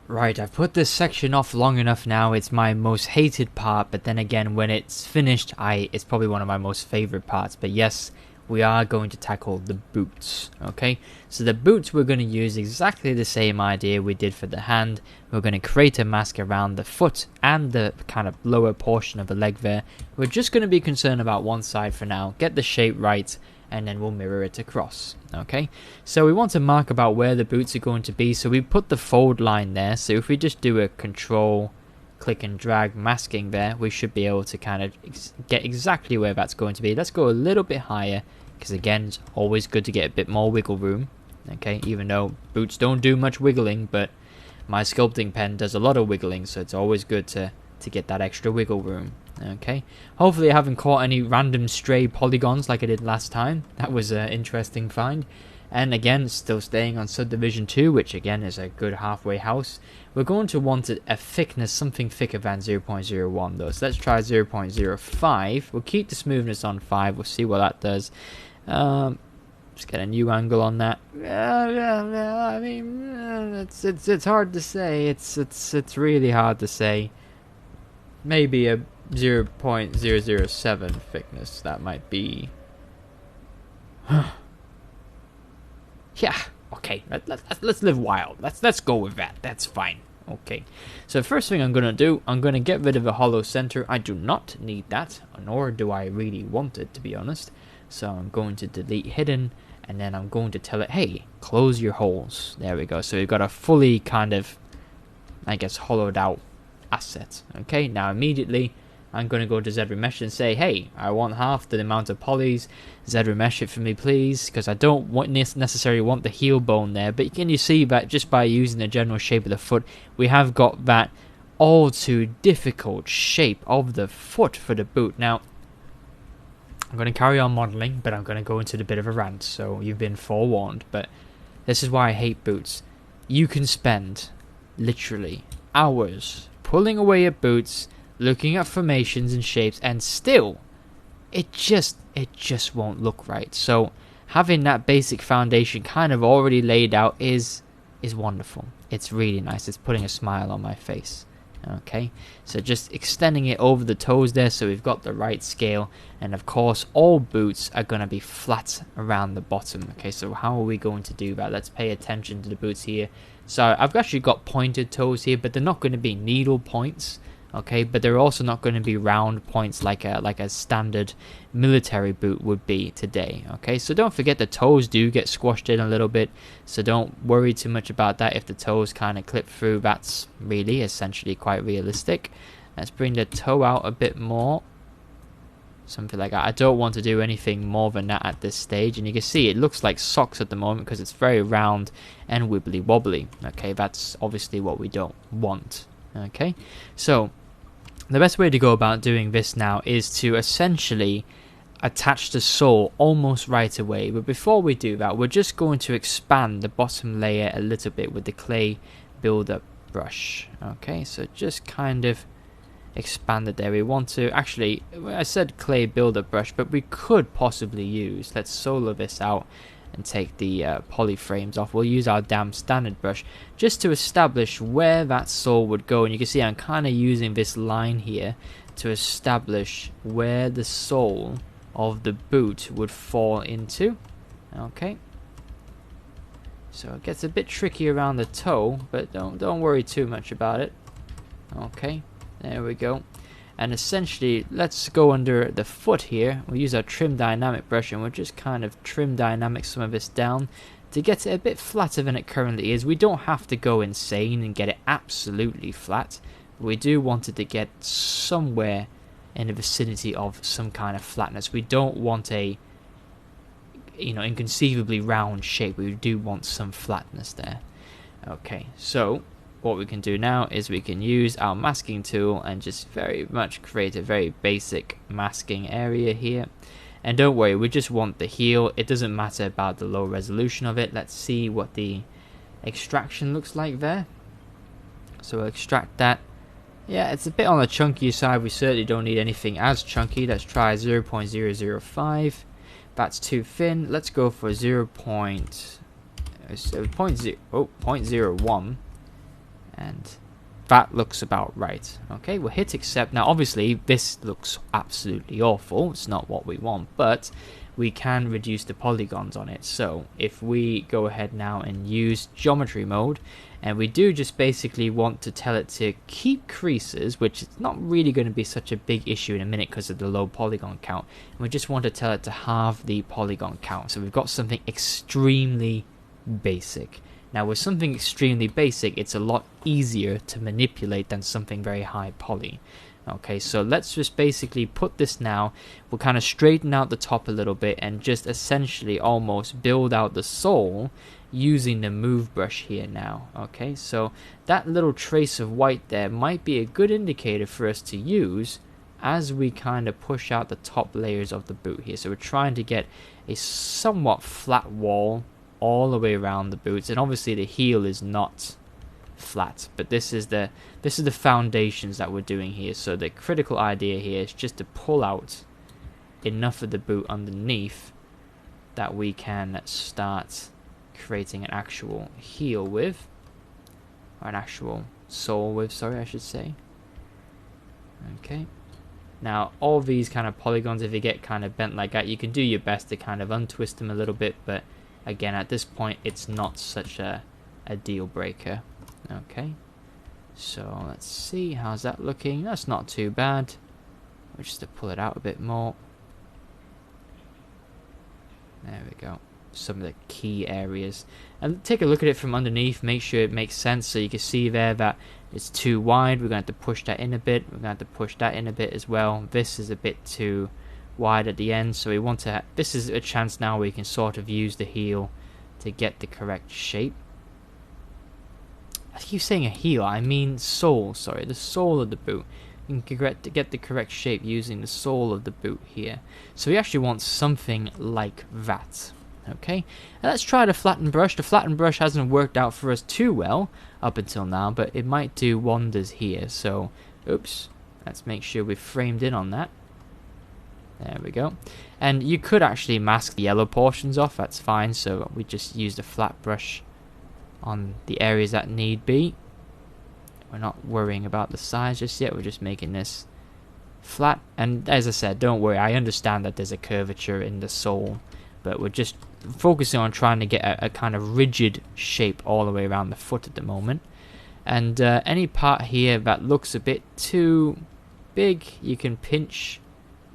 Right, I've put this section off long enough now. It's my most hated part, but then again, when it's finished, it's probably one of my most favorite parts. But yes, we are going to tackle the boots, okay? So the boots, we're going to use exactly the same idea we did for the hand. We're going to create a mask around the foot and the kind of lower portion of the leg there. We're just going to be concerned about one side for now, get the shape right, and then we'll mirror it across, okay? So we want to mark about where the boots are going to be, so we put the fold line there. So if we just do a control, click and drag masking there, we should be able to kind of get exactly where that's going to be. Let's go a little bit higher, because again, it's always good to get a bit more wiggle room, okay? Even though boots don't do much wiggling, but my sculpting pen does a lot of wiggling, so it's always good to get that extra wiggle room. Okay, hopefully I haven't caught any random stray polygons like I did last time. That was an interesting find. And again, still staying on subdivision 2, which again is a good halfway house. We're going to want a thickness something thicker than 0.01 though. So let's try 0.05. We'll keep the smoothness on 5. We'll see what that does. Let's get a new angle on that. I mean, it's hard to say. It's really hard to say. Maybe a 0.007 thickness. That might be. Yeah. Okay. Let's live wild. Let's go with that. That's fine. Okay. So the first thing I'm gonna do, I'm gonna get rid of a hollow center. I do not need that, nor do I really want it, to be honest. So I'm going to delete hidden, and then I'm going to tell it, hey, close your holes. There we go. So we've got a fully kind of, I guess, hollowed out asset. Okay, now immediately I'm going to go to ZRemesh and say, hey, I want half the amount of polys. ZRemesh it for me, please, because I don't necessarily want the heel bone there. But can you see that just by using the general shape of the foot, we have got that all too difficult shape of the foot for the boot. Now, I'm going to carry on modeling, but I'm going to go into a bit of a rant, so you've been forewarned. But this is why I hate boots. You can spend literally hours pulling away at boots, looking at formations and shapes, and still it just won't look right. So having that basic foundation kind of already laid out is wonderful. It's really nice. It's putting a smile on my face. Okay, so just extending it over the toes there, so we've got the right scale. And of course all boots are going to be flat around the bottom. Okay, so how are we going to do that? Let's pay attention to the boots here. So I've actually got pointed toes here, but they're not going to be needle points. Okay, but they're also not going to be round points like a standard military boot would be today. Okay, so don't forget the toes do get squashed in a little bit, so don't worry too much about that. If the toes kind of clip through, that's really essentially quite realistic. Let's bring the toe out a bit more, something like that. I don't want to do anything more than that at this stage, and you can see it looks like socks at the moment because it's very round and wibbly wobbly. Okay, that's obviously what we don't want. Okay, so the best way to go about doing this now is to essentially attach the sole almost right away. But before we do that, we're just going to expand the bottom layer a little bit with the clay builder brush. Okay, so just kind of expand it there. We want to, actually, I said clay builder brush, but we could possibly use, let's solo this out and take the poly frames off. We'll use our damn standard brush just to establish where that sole would go. And you can see I'm kind of using this line here to establish where the sole of the boot would fall into. Okay, so it gets a bit tricky around the toe, but don't worry too much about it. Okay, there we go. And essentially, let's go under the foot here. We'll use our trim dynamic brush, and we'll just kind of trim dynamic some of this down to get it a bit flatter than it currently is. We don't have to go insane and get it absolutely flat. We do want it to get somewhere in the vicinity of some kind of flatness. We don't want a, inconceivably round shape. We do want some flatness there. Okay, so what we can do now is we can use our masking tool and just very much create a very basic masking area here. And don't worry, we just want the heel. It doesn't matter about the low resolution of it. Let's see what the extraction looks like there. So we'll extract that. Yeah, it's a bit on the chunky side. We certainly don't need anything as chunky. Let's try 0.005. That's too thin. Let's go for 0.01. And that looks about right. Okay, we'll hit accept. Now, obviously, this looks absolutely awful. It's not what we want, but we can reduce the polygons on it. So if we go ahead now and use geometry mode, and we do just basically want to tell it to keep creases, which is not really going to be such a big issue in a minute because of the low polygon count. And we just want to tell it to halve the polygon count. So we've got something extremely basic. Now with something extremely basic, it's a lot easier to manipulate than something very high poly. Okay, so let's just basically put this now. We'll kind of straighten out the top a little bit and just essentially almost build out the soul using the move brush here now. Okay, so that little trace of white there might be a good indicator for us to use as we kind of push out the top layers of the boot here. So we're trying to get a somewhat flat wall all the way around the boots, and obviously the heel is not flat, but this is the foundations that we're doing here. So the critical idea here is just to pull out enough of the boot underneath that we can start creating an actual heel with, or an actual sole with, sorry, I should say. Okay, now all these kind of polygons, if you get kind of bent like that, you can do your best to kind of untwist them a little bit, but again, at this point it's not such a deal breaker. Okay, so let's see, how's that looking? That's not too bad. We'll just to pull it out a bit more. There we go. Some of the key areas, and take a look at it from underneath, make sure it makes sense. So you can see there that it's too wide, we're going to have to push that in a bit, we're going to have to push that in a bit as well. This is a bit too wide at the end, so we want to this is a chance now where you can sort of use the heel to get the correct shape. I keep saying a heel, I mean sole, sorry, the sole of the boot. You can get the correct shape using the sole of the boot here. So we actually want something like that. Okay, and let's try the flatten brush. The flatten brush hasn't worked out for us too well up until now, but it might do wonders here. So, oops, let's make sure we've framed in on that. There we go. And you could actually mask the yellow portions off, that's fine. So we just use the flat brush on the areas that need be. We're not worrying about the size just yet, we're just making this flat. And as I said, don't worry, I understand that there's a curvature in the sole, but we're just focusing on trying to get a kind of rigid shape all the way around the foot at the moment. And any part here that looks a bit too big, you can pinch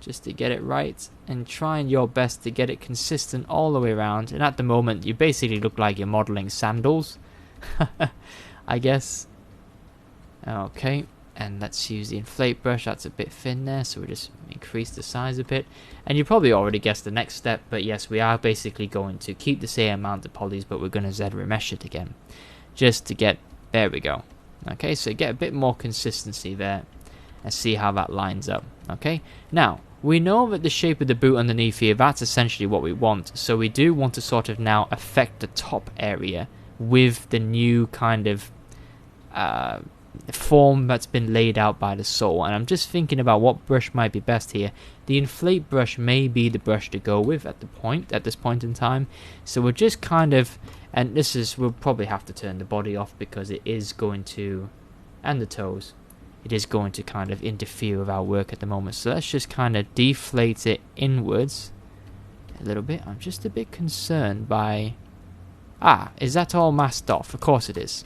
just to get it right, and trying your best to get it consistent all the way around. And at the moment you basically look like you're modeling sandals I guess. Okay, and let's use the inflate brush. That's a bit thin there, so we'll just increase the size a bit. And you probably already guessed the next step, but yes, we are basically going to keep the same amount of polys, but we're going to Z remesh it again, just to get, there we go. Okay, so get a bit more consistency there, and see how that lines up. Okay, now we know that the shape of the boot underneath here, that's essentially what we want. So we do want to sort of now affect the top area with the new kind of form that's been laid out by the sole. And I'm just thinking about what brush might be best here. The inflate brush may be the brush to go with at this point in time. So we're just kind of, and this is, we'll probably have to turn the body off because it is going to, and the toes, it is going to kind of interfere with our work at the moment. So let's just kind of deflate it inwards a little bit. I'm just a bit concerned by, is that all masked off? Of course it is,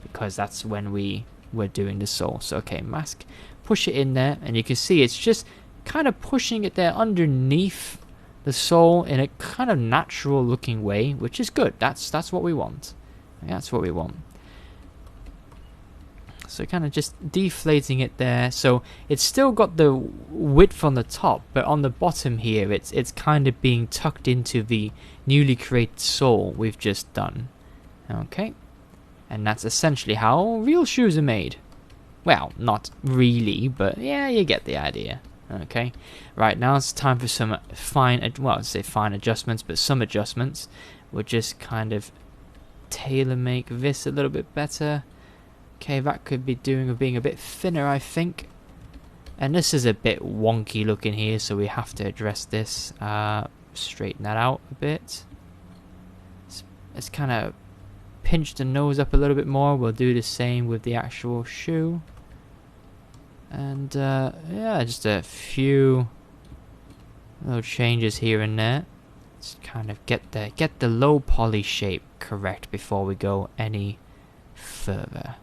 because that's when we're doing the sole. So okay, mask, push it in there, and you can see it's just kind of pushing it there underneath the sole in a kind of natural looking way, which is good. That's what we want. That's what we want. So kind of just deflating it there. So it's still got the width on the top, but on the bottom here, it's kind of being tucked into the newly created sole we've just done. Okay. And that's essentially how real shoes are made. Well, not really, but yeah, you get the idea. Okay. Right, now it's time for some fine, well, I'd say fine adjustments, but some adjustments. We'll just kind of tailor make this a little bit better. Okay, that could be doing with being a bit thinner, I think. And this is a bit wonky looking here, so we have to address this. Straighten that out a bit. It's kind of pinch the nose up a little bit more. We'll do the same with the actual shoe. And yeah, just a few little changes here and there. Let's kind of get the low poly shape correct before we go any further.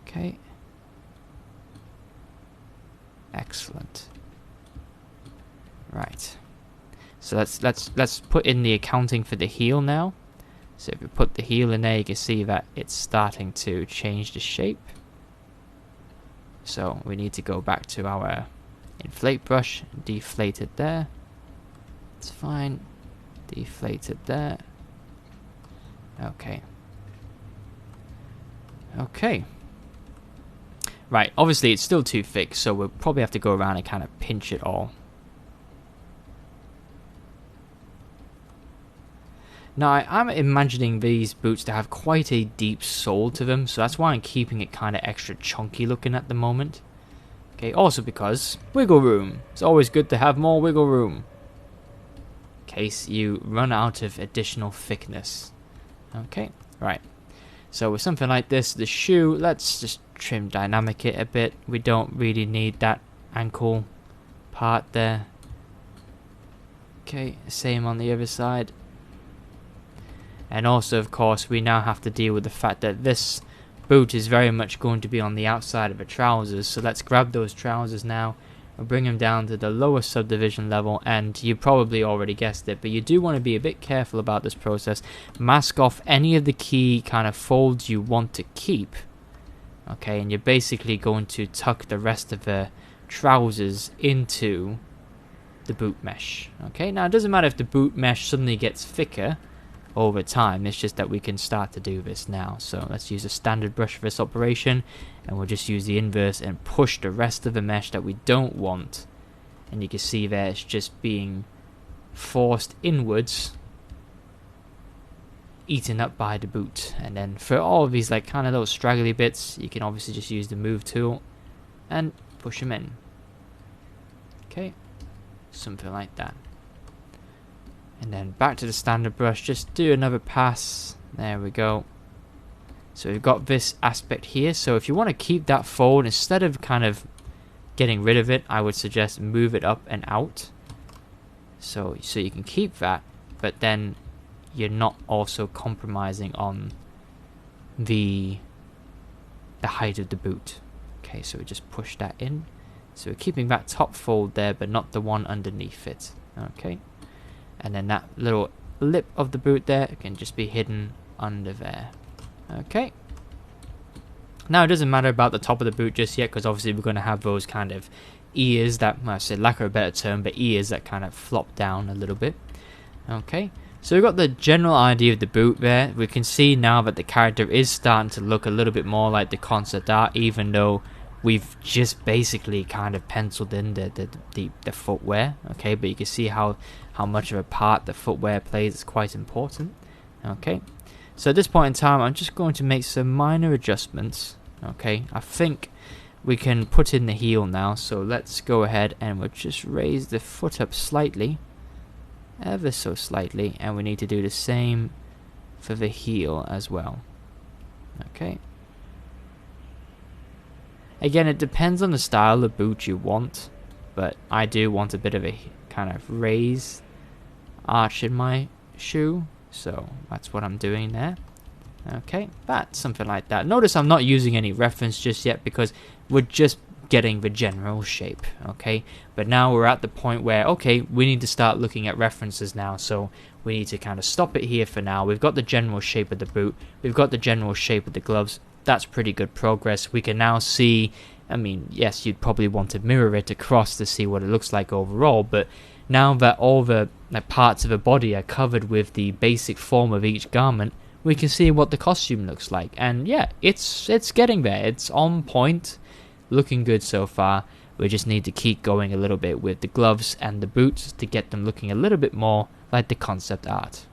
Okay. Excellent. Right. So let's put in the accounting for the heel now. So if we put the heel in there, you can see that it's starting to change the shape. So we need to go back to our inflate brush, deflate it there. It's fine. Deflate it there. Okay. Okay. Right, obviously it's still too thick, so we'll probably have to go around and kind of pinch it all. Now, I'm imagining these boots to have quite a deep sole to them, so that's why I'm keeping it kind of extra chunky looking at the moment. Okay, also because wiggle room. It's always good to have more wiggle room, in case you run out of additional thickness. Okay, right. So with something like this, the shoe, let's just trim dynamic it a bit. We don't really need that ankle part there. Okay, same on the other side. And also, of course, we now have to deal with the fact that this boot is very much going to be on the outside of the trousers. So let's grab those trousers now and bring them down to the lower subdivision level. And you probably already guessed it, but you do want to be a bit careful about this process. Mask off any of the key kind of folds you want to keep. Okay, and you're basically going to tuck the rest of the trousers into the boot mesh. Okay, now it doesn't matter if the boot mesh suddenly gets thicker over time, it's just that we can start to do this now. So let's use a standard brush for this operation, and we'll just use the inverse and push the rest of the mesh that we don't want, and you can see there it's just being forced inwards, eaten up by the boot. And then for all of these like kind of little straggly bits, you can obviously just use the move tool and push them in. Okay, something like that. And then back to the standard brush, just do another pass. There we go. So we've got this aspect here. So if you want to keep that fold, instead of kind of getting rid of it, I would suggest move it up and out. So you can keep that, but then you're not also compromising on the height of the boot. Okay, so we just push that in. So we're keeping that top fold there, but not the one underneath it. Okay. And then that little lip of the boot there can just be hidden under there. Okay. Now it doesn't matter about the top of the boot just yet, because obviously we're going to have those kind of ears that, well, I said lack of a better term, but ears that kind of flop down a little bit. Okay. So we've got the general idea of the boot there. We can see now that the character is starting to look a little bit more like the concept art, even though we've just basically kind of penciled in the footwear. Okay, but you can see how much of a part the footwear plays. It's quite important. Okay, so at this point in time, I'm just going to make some minor adjustments. Okay, I think we can put in the heel now, so let's go ahead and we'll just raise the foot up slightly, ever so slightly, and we need to do the same for the heel as well. Okay. Again, it depends on the style of boot you want, but I do want a bit of a kind of raised arch in my shoe, so that's what I'm doing there. Okay, that's something like that. Notice I'm not using any reference just yet because we're just getting the general shape, okay? But now we're at the point where, okay, we need to start looking at references now, so we need to kind of stop it here for now. We've got the general shape of the boot, we've got the general shape of the gloves. That's pretty good progress. We can now see, I mean, yes, you'd probably want to mirror it across to see what it looks like overall, but now that all the parts of the body are covered with the basic form of each garment, we can see what the costume looks like. And yeah, it's getting there. It's on point, looking good so far. We just need to keep going a little bit with the gloves and the boots to get them looking a little bit more like the concept art.